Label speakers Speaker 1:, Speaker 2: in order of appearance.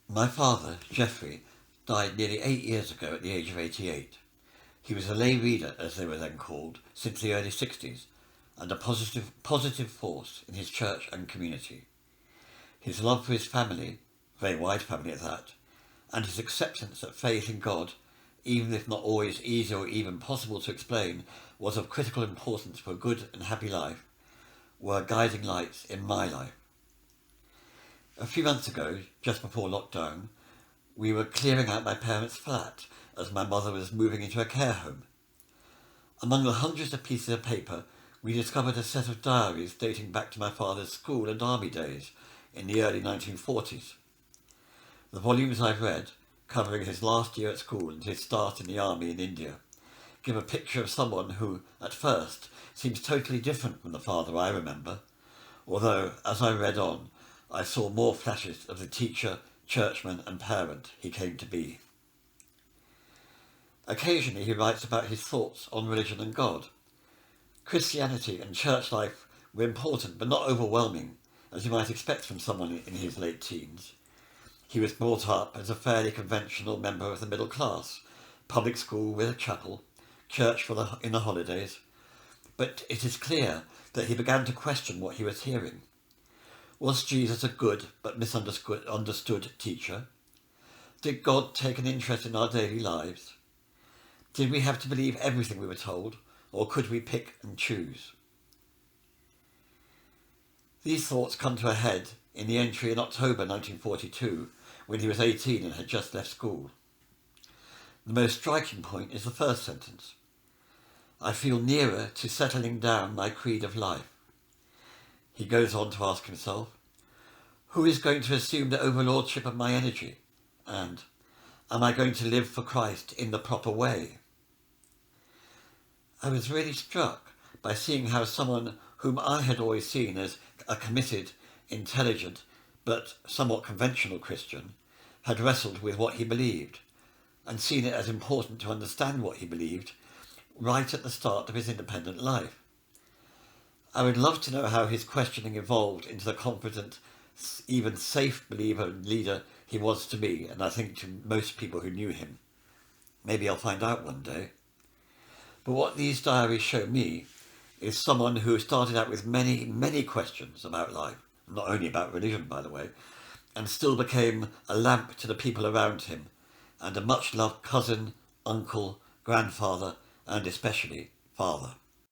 Speaker 1: My father, Geoffrey, died nearly 8 years ago at the age of 88. He was a lay reader, as they were then called, since the early 60s, and a positive force in his church and community. His love for his family, very wide family at that, and his acceptance that faith in God, even if not always easy or even possible to explain, was of critical importance for a good and happy life, were guiding lights in my life. A few months ago, just before lockdown, we were clearing out my parents' flat as my mother was moving into a care home. Among the hundreds of pieces of paper, we discovered a set of diaries dating back to my father's school and army days in the early 1940s. The volumes I've read, covering his last year at school and his start in the army in India, give a picture of someone who, at first, seems totally different from the father I remember, although, as I read on, I saw more flashes of the teacher, churchman and parent he came to be. Occasionally he writes about his thoughts on religion and God. Christianity and church life were important but not overwhelming, as you might expect from someone in his late teens. He was brought up as a fairly conventional member of the middle class, public school with a chapel, church in the holidays, but it is clear that he began to question what he was hearing. Was Jesus a good but misunderstood teacher? Did God take an interest in our daily lives? Did we have to believe everything we were told, or could we pick and choose? These thoughts come to a head in the entry in October 1942, when he was 18 and had just left school. The most striking point is the first sentence. I feel nearer to settling down my creed of life. He goes on to ask himself, who is going to assume the overlordship of my energy? And, am I going to live for Christ in the proper way? I was really struck by seeing how someone whom I had always seen as a committed, intelligent, but somewhat conventional Christian, had wrestled with what he believed, and seen it as important to understand what he believed right at the start of his independent life. I would love to know how his questioning evolved into the confident, even safe believer and leader he was to me, and I think to most people who knew him. Maybe I'll find out one day. But what these diaries show me is someone who started out with many, many questions about life, not only about religion, by the way, and still became a lamp to the people around him, and a much-loved cousin, uncle, grandfather, and especially father.